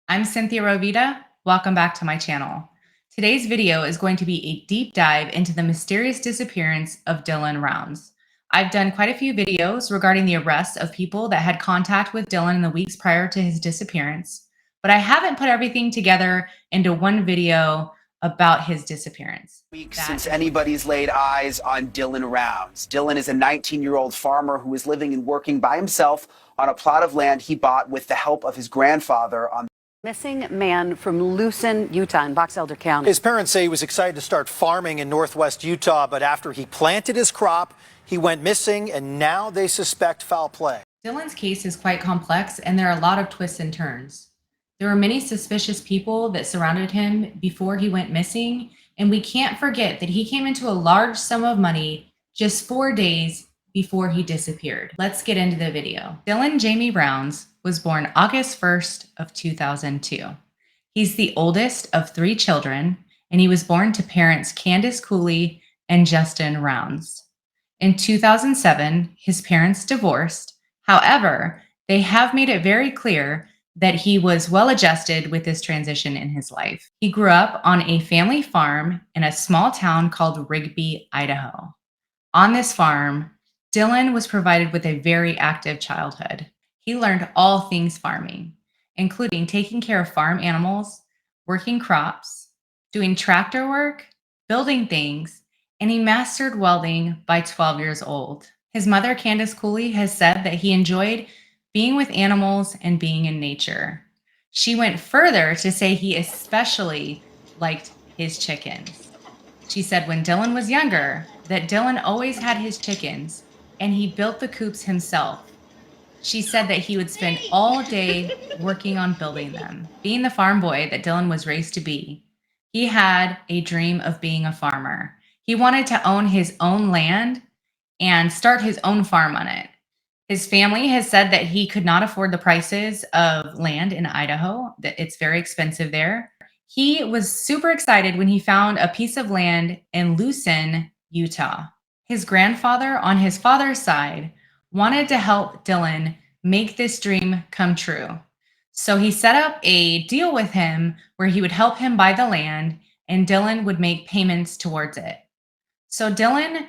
I'm Synthia Rovida. Welcome back to my channel. Today's video is going to be a deep dive into the mysterious disappearance of Dylan Rounds. I've done quite a few videos regarding the arrest of people that had contact with Dylan in the weeks prior to his disappearance, but I haven't put everything together into one video about his disappearance. Weeks since anybody's laid eyes on Dylan Rounds. Dylan is a 19-year-old farmer who is living and working by himself on a plot of land he bought with the help of his grandfather on Missing man from Lucin, Utah, in Box Elder County. His parents say he was excited to start farming in northwest Utah, but after he planted his crop, he went missing, and now they suspect foul play. Dylan's case is quite complex, and there are a lot of twists and turns. There were many suspicious people that surrounded him before he went missing, and we can't forget that he came into a large sum of money just 4 days before he disappeared. Let's get into the video. Dylan Jamie Rounds was born August 1st of 2002. He's the oldest of 3 children, and he was born to parents Candace Cooley and Justin Rounds. In 2007, his parents divorced. However, they have made it very clear that he was well adjusted with this transition in his life. He grew up on a family farm in a small town called Rigby, Idaho. On this farm, Dylan was provided with a very active childhood. He learned all things farming, including taking care of farm animals, working crops, doing tractor work, building things, and he mastered welding by 12 years old. His mother, Candace Cooley, has said that he enjoyed being with animals and being in nature. She went further to say he especially liked his chickens. She said when Dylan was younger, that Dylan always had his chickens and he built the coops himself. She said that he would spend all day working on building them. Being the farm boy that Dylan was raised to be, he had a dream of being a farmer. He wanted to own his own land and start his own farm on it. His family has said that he could not afford the prices of land in Idaho, that it's very expensive there. He was super excited when he found a piece of land in Lucin, Utah. His grandfather on his father's side wanted to help Dylan make this dream come true. So he set up a deal with him where he would help him buy the land and Dylan would make payments towards it. So Dylan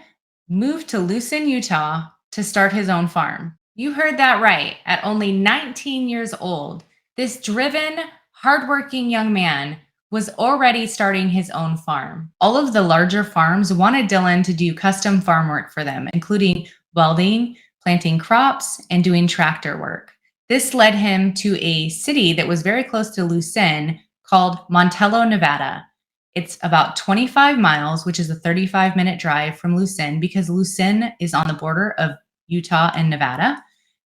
moved to Lucin, Utah to start his own farm. You heard that right. At only 19 years old, this driven, hardworking young man was already starting his own farm. All of the larger farms wanted Dylan to do custom farm work for them, including welding, planting crops, and doing tractor work. This led him to a city that was very close to Lucin called Montello, Nevada. It's about 25 miles, which is a 35-minute drive from Lucin because Lucin is on the border of Utah and Nevada.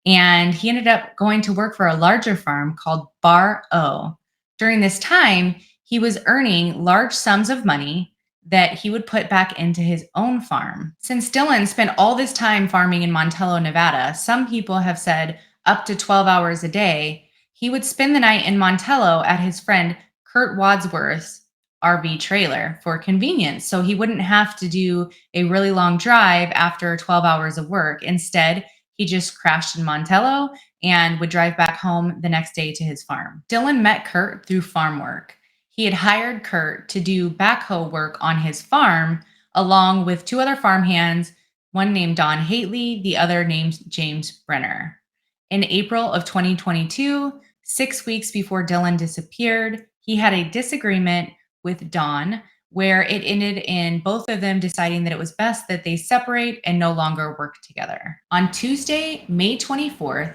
And he ended up going to work for a larger farm called Bar O. During this time, he was earning large sums of money that he would put back into his own farm. Since Dylan spent all this time farming in Montello, Nevada, some people have said up to 12 hours a day, he would spend the night in Montello at his friend Kurt Wadsworth's RV trailer for convenience. So he wouldn't have to do a really long drive after 12 hours of work. Instead, he just crashed in Montello and would drive back home the next day to his farm. Dylan met Kurt through farm work. He had hired Kurt to do backhoe work on his farm, along with 2 other farmhands, one named Don Hately, the other named James Brenner. In April of 2022, 6 weeks before Dylan disappeared, he had a disagreement with Don, where it ended in both of them deciding that it was best that they separate and no longer work together. On Tuesday, May 24th,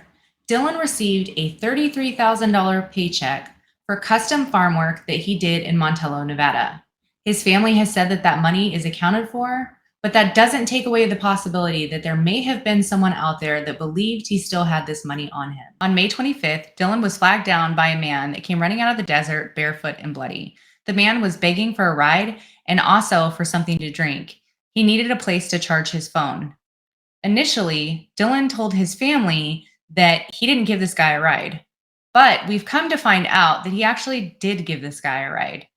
Dylan received a $33,000 paycheck for custom farm work that he did in Montello, Nevada. His family has said that that money is accounted for, but that doesn't take away the possibility that there may have been someone out there that believed he still had this money on him. On May 25th, Dylan was flagged down by a man that came running out of the desert barefoot and bloody. The man was begging for a ride and also for something to drink. He needed a place to charge his phone. Initially, Dylan told his family that he didn't give this guy a ride, but we've come to find out that he actually did give this guy a ride.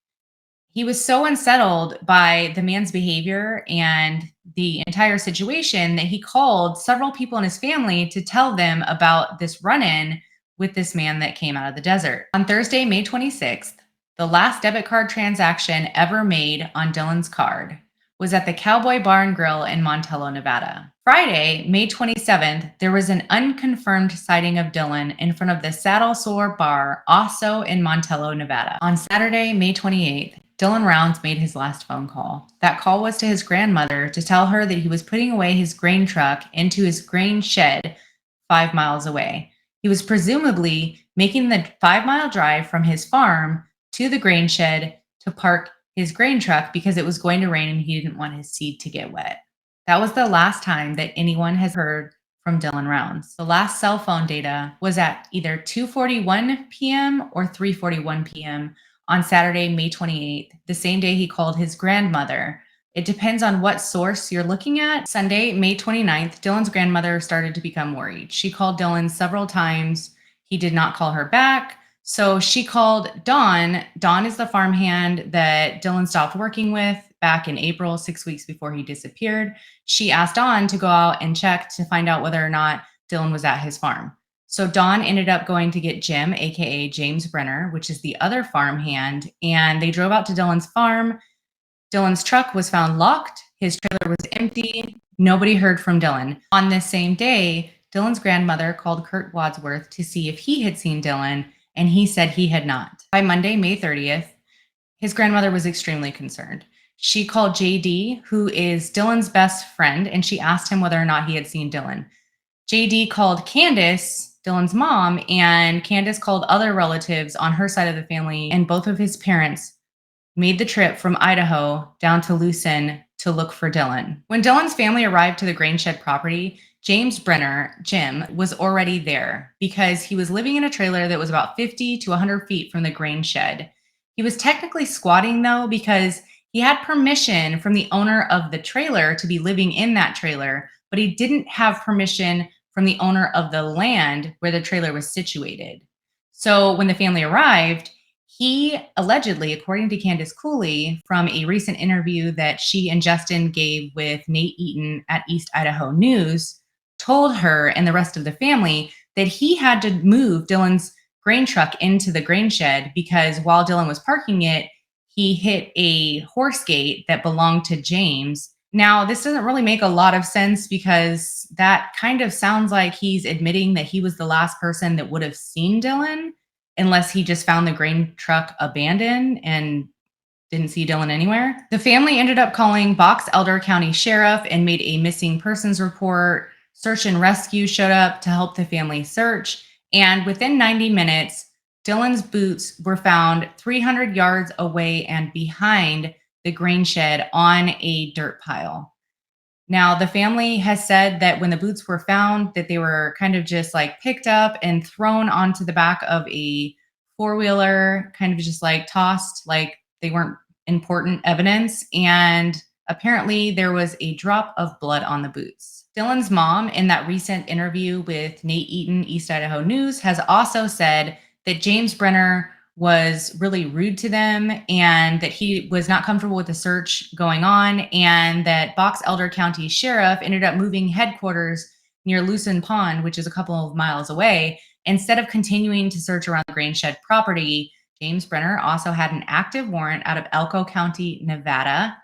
He was so unsettled by the man's behavior and the entire situation that he called several people in his family to tell them about this run-in with this man that came out of the desert. On Thursday, May 26th, the last debit card transaction ever made on Dylan's card was at the Cowboy Bar Grill in Montello, Nevada. Friday, May 27th, there was an unconfirmed sighting of Dylan in front of the Saddle Sore Bar, also in Montello, Nevada. On Saturday, May 28th, Dylan Rounds made his last phone call. That call was to his grandmother to tell her that he was putting away his grain truck into his grain shed 5 miles away. He was presumably making the 5-mile drive from his farm to the grain shed to park his grain truck because it was going to rain and he didn't want his seed to get wet. That was the last time that anyone has heard from Dylan Rounds. The last cell phone data was at either 2:41 p.m. or 3:41 p.m. on Saturday, May 28th, the same day he called his grandmother. It depends on what source you're looking at. Sunday, May 29th, Dylan's grandmother started to become worried. She called Dylan several times. He did not call her back. So she called Dawn. Dawn is the farmhand that Dylan stopped working with back in April, 6 weeks before he disappeared. She asked Dawn to go out and check to find out whether or not Dylan was at his farm. So Dawn ended up going to get Jim, aka James Brenner, which is the other farmhand, and they drove out to Dylan's farm. Dylan's truck was found locked. His trailer was empty. Nobody heard from Dylan. On this same day, Dylan's grandmother called Kurt Wadsworth to see if he had seen Dylan, and he said he had not. By Monday, May 30th, his grandmother was extremely concerned. She called JD, who is Dylan's best friend, and she asked him whether or not he had seen Dylan. JD called Candace, Dylan's mom, and Candace called other relatives on her side of the family, and both of his parents made the trip from Idaho down to Lucin to look for Dylan. When Dylan's family arrived to the grain shed property, James Brenner, Jim, was already there because he was living in a trailer that was about 50 to 100 feet from the grain shed. He was technically squatting though because he had permission from the owner of the trailer to be living in that trailer, but he didn't have permission from the owner of the land where the trailer was situated. So when the family arrived, he allegedly, according to Candace Cooley, from a recent interview that she and Justin gave with Nate Eaton at East Idaho News, told her and the rest of the family that he had to move Dylan's grain truck into the grain shed because while Dylan was parking it, he hit a horse gate that belonged to James. Now, this doesn't really make a lot of sense because that kind of sounds like he's admitting that he was the last person that would have seen Dylan, unless he just found the grain truck abandoned and didn't see Dylan anywhere. The family ended up calling Box Elder County Sheriff and made a missing persons report. Search and rescue showed up to help the family search. And within 90 minutes, Dylan's boots were found 300 yards away and behind the grain shed on a dirt pile. Now, the family has said that when the boots were found, that they were kind of just like picked up and thrown onto the back of a four-wheeler, kind of just like tossed, like they weren't important evidence. And apparently there was a drop of blood on the boots. Dylan's mom, in that recent interview with Nate Eaton, East Idaho News, has also said that James Brenner was really rude to them and that he was not comfortable with the search going on, and that Box Elder County Sheriff ended up moving headquarters near Lucin Pond, which is a couple of miles away. Instead of continuing to search around the grain shed property, James Brenner also had an active warrant out of Elko County, Nevada,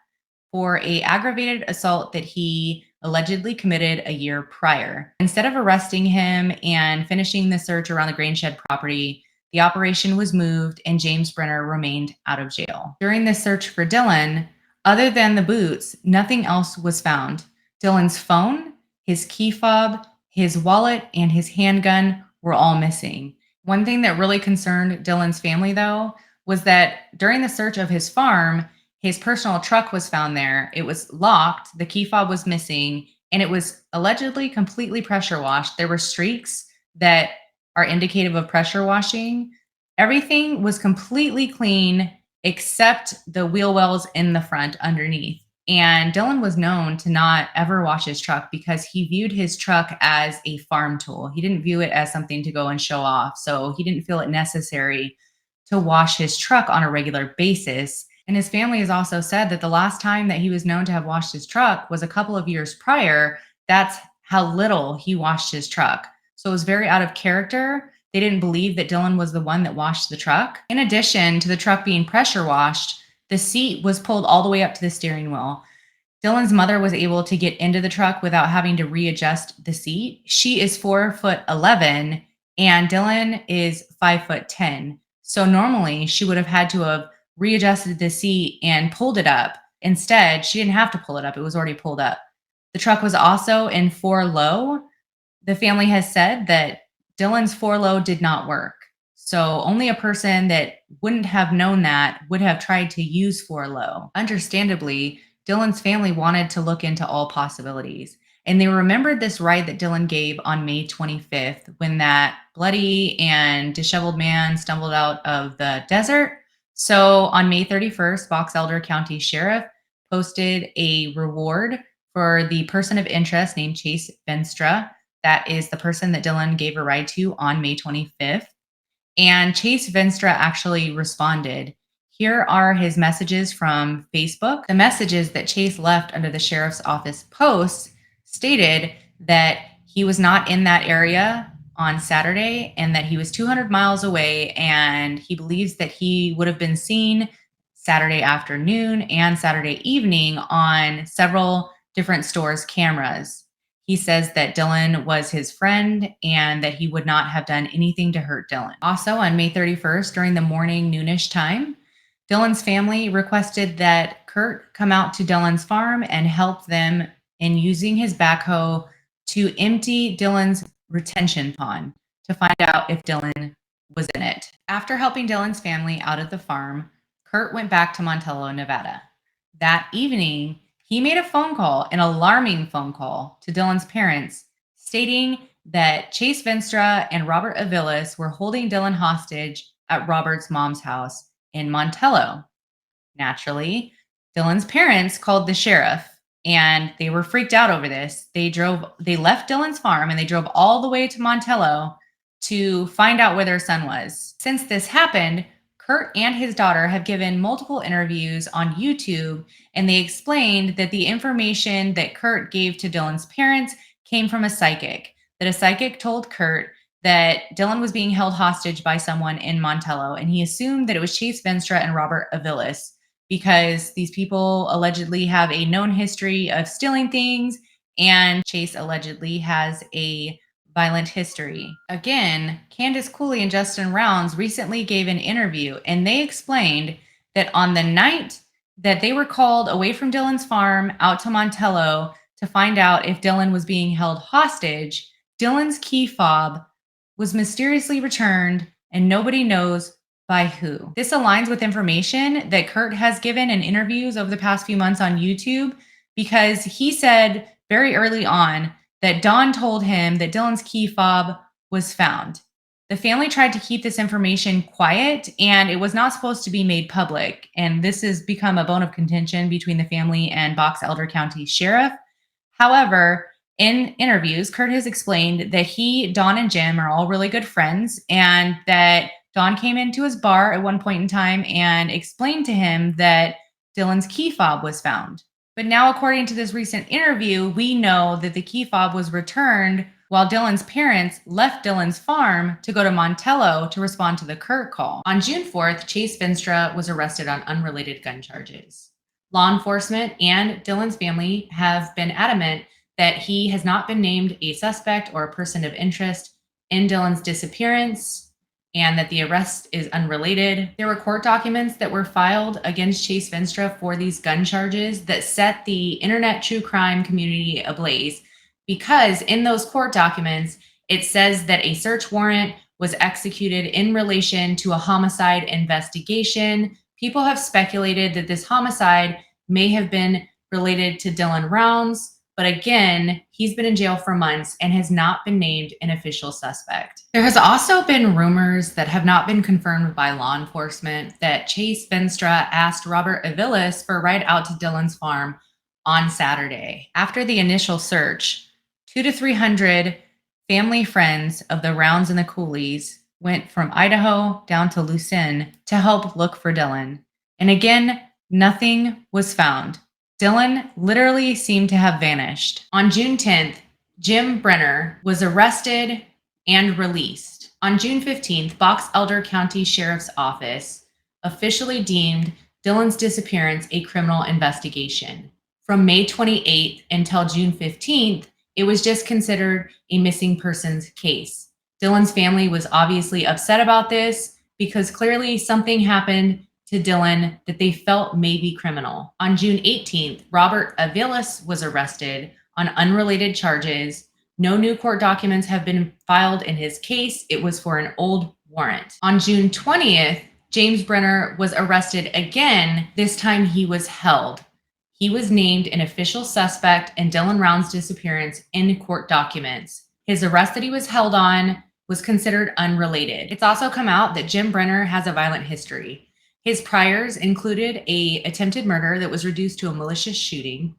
for an aggravated assault that he allegedly committed a year prior. Instead of arresting him and finishing the search around the grain shed property, the operation was moved and James Brenner remained out of jail. During the search for Dylan, other than the boots, nothing else was found. Dylan's phone, his key fob, his wallet, and his handgun were all missing. One thing that really concerned Dylan's family, though, was that during the search of his farm, his personal truck was found there. It was locked, the key fob was missing, and it was allegedly completely pressure washed. There were streaks that are indicative of pressure washing. Everything was completely clean except the wheel wells in the front underneath. And Dylan was known to not ever wash his truck because he viewed his truck as a farm tool. He didn't view it as something to go and show off. So he didn't feel it necessary to wash his truck on a regular basis. And his family has also said that the last time that he was known to have washed his truck was a couple of years prior. That's how little he washed his truck. So it was very out of character They didn't believe that Dylan was the one that washed the truck. In addition to the truck being pressure washed, the seat was pulled all the way up to the steering wheel. Dylan's mother was able to get into the truck without having to readjust the seat. She is 4'11" and Dylan is 5'10". So normally she would have had to have readjusted the seat and pulled it up. Instead, she didn't have to pull it up. It was already pulled up. The truck was also in 4 low. The family has said that Dylan's 4 low did not work. So only a person that wouldn't have known that would have tried to use 4 low. Understandably, Dylan's family wanted to look into all possibilities. And they remembered this ride that Dylan gave on May 25th when that bloody and disheveled man stumbled out of the desert. So on May 31st, Box Elder County Sheriff posted a reward for the person of interest named Chase Venstra. That is the person that Dylan gave a ride to on May 25th. And Chase Venstra actually responded. Here are his messages from Facebook. The messages that Chase left under the sheriff's office posts stated that he was not in that area on Saturday and that he was 200 miles away, and he believes that he would have been seen Saturday afternoon and Saturday evening on several different stores' cameras. He says that Dylan was his friend and that he would not have done anything to hurt Dylan. Also, on May 31st, during the morning noonish time, Dylan's family requested that Kurt come out to Dylan's farm and help them in using his backhoe to empty Dylan's retention pond to find out if Dylan was in it. After helping Dylan's family out at the farm, Kurt went back to Montello, Nevada. That evening, he made a phone call, an alarming phone call to Dylan's parents, stating that Chase Venstra and Robert Aviles were holding Dylan hostage at Robert's mom's house in Montello. Naturally, Dylan's parents called the sheriff and they were freaked out over this. They left Dylan's farm and they drove all the way to Montello to find out where their son was. Since this happened, Kurt and his daughter have given multiple interviews on YouTube, and they explained that the information that Kurt gave to Dylan's parents came from a psychic, that a psychic told Kurt that Dylan was being held hostage by someone in Montello, and he assumed that it was Chase Venstra and Robert Aviles because these people allegedly have a known history of stealing things, and Chase allegedly has a violent history. Again, Candace Cooley and Justin Rounds recently gave an interview, and they explained that on the night that they were called away from Dylan's farm out to Montello to find out if Dylan was being held hostage, Dylan's key fob was mysteriously returned, and nobody knows by who. This aligns with information that Kurt has given in interviews over the past few months on YouTube, because he said very early on that Dawn told him that Dylan's key fob was found. The family tried to keep this information quiet, and it was not supposed to be made public. And this has become a bone of contention between the family and Box Elder County Sheriff. However, in interviews, Kurt has explained that he, Dawn, and Jim are all really good friends, and that Dawn came into his bar at one point in time and explained to him that Dylan's key fob was found. But now, according to this recent interview, we know that the key fob was returned while Dylan's parents left Dylan's farm to go to Montello to respond to the Kurt call. On June 4th, Chase Venstra was arrested on unrelated gun charges. Law enforcement and Dylan's family have been adamant that he has not been named a suspect or a person of interest in Dylan's disappearance, and that the arrest is unrelated. There were court documents that were filed against Chase Venstra for these gun charges that set the internet true crime community ablaze, because in those court documents, it says that a search warrant was executed in relation to a homicide investigation. People have speculated that this homicide may have been related to Dylan Rounds, but again, he's been in jail for months and has not been named an official suspect. There has also been rumors that have not been confirmed by law enforcement that Chase Venstra asked Robert Aviles for a ride out to Dylan's farm on Saturday. After the initial search, 200 to 300 family friends of the Rounds and the Coolies went from Idaho down to Lucin to help look for Dylan. And again, nothing was found. Dylan literally seemed to have vanished. On June 10th, Jim Brenner was arrested and released. On June 15th, Box Elder County Sheriff's Office officially deemed Dylan's disappearance a criminal investigation. From May 28th until June 15th, it was just considered a missing persons case. Dylan's family was obviously upset about this because clearly something happened to Dylan that they felt may be criminal. On June 18th, Robert Aviles was arrested on unrelated charges. No new court documents have been filed in his case. It was for an old warrant. On June 20th, James Brenner was arrested again. This time he was held. He was named an official suspect in Dylan Round's disappearance in court documents. His arrest that he was held on was considered unrelated. It's also come out that Jim Brenner has a violent history. His priors included an attempted murder that was reduced to a malicious shooting,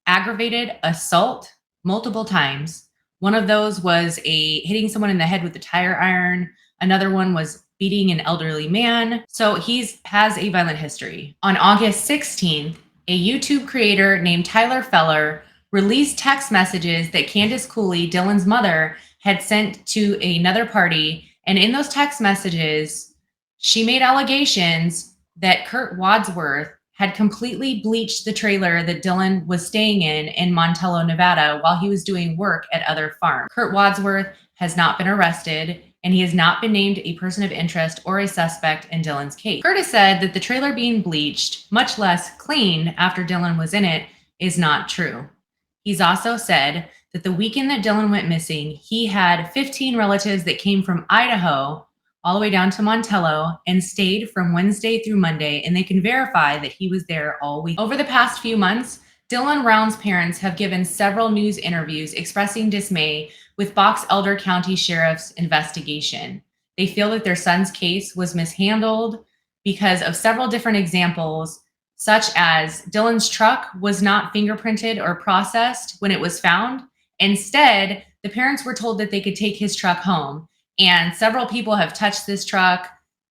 aggravated assault multiple times. One of those was hitting someone in the head with a tire iron. Another one was beating an elderly man. So he has a violent history. On August 16th, a YouTube creator named Tyler Feller released text messages that Candace Cooley, Dylan's mother, had sent to another party. And in those text messages, she made allegations that Kurt Wadsworth had completely bleached the trailer that Dylan was staying in Montello, Nevada, while he was doing work at other farms. Kurt Wadsworth has not been arrested, and he has not been named a person of interest or a suspect in Dylan's case. Curtis said that the trailer being bleached, much less cleaned after Dylan was in it, is not true. He's also said that the weekend that Dylan went missing, he had 15 relatives that came from Idaho all the way down to Montello and stayed from Wednesday through Monday, and they can verify that he was there all week. Over the past few months, Dylan Round's parents have given several news interviews expressing dismay with Box Elder County Sheriff's investigation. They feel that their son's case was mishandled because of several different examples, such as Dylan's truck was not fingerprinted or processed when it was found. Instead, the parents were told that they could take his truck home. And several people have touched this truck.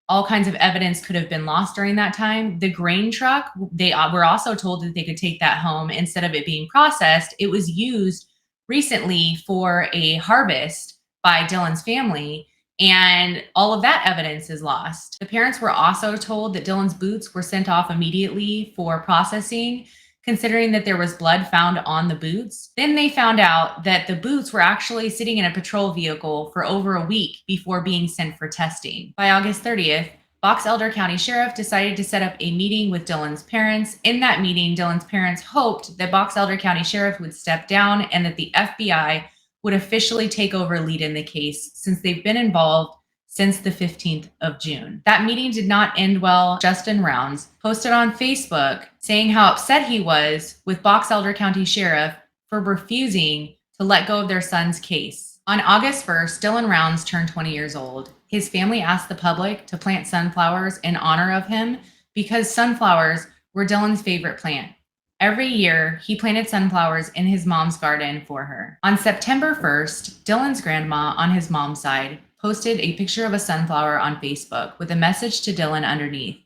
All kinds of evidence could have been lost during that time. The grain truck, they were also told that they could take that home instead of it being processed. It was used recently for a harvest by Dylan's family, and all of that evidence is lost. The parents were also told that Dylan's boots were sent off immediately for processing, considering that there was blood found on the boots. Then they found out that the boots were actually sitting in a patrol vehicle for over a week before being sent for testing. By August 30th, Box Elder County Sheriff decided to set up a meeting with Dylan's parents. In that meeting, Dylan's parents hoped that Box Elder County Sheriff would step down and that the FBI would officially take over lead in the case, since they've been involved since the 15th of June. That meeting did not end well. Justin Rounds posted on Facebook saying how upset he was with Box Elder County Sheriff for refusing to let go of their son's case. On August 1st, Dylan Rounds turned 20 years old. His family asked the public to plant sunflowers in honor of him because sunflowers were Dylan's favorite plant. Every year, he planted sunflowers in his mom's garden for her. On September 1st, Dylan's grandma on his mom's side posted a picture of a sunflower on Facebook with a message to Dylan underneath.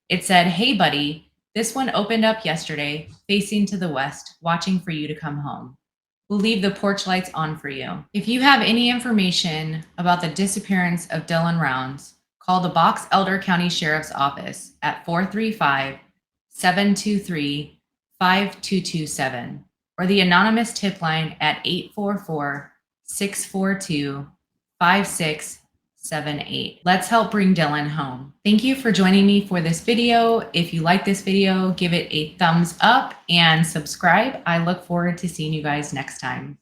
It said, "Hey buddy, this one opened up yesterday, facing to the west, watching for you to come home. We'll leave the porch lights on for you." If you have any information about the disappearance of Dylan Rounds, call the Box Elder County Sheriff's Office at 435-723-5227 or the anonymous tip line at 844-642-5678. Let's help bring Dylan home. Thank you for joining me for this video. If you like this video, give it a thumbs up and subscribe. I look forward to seeing you guys next time.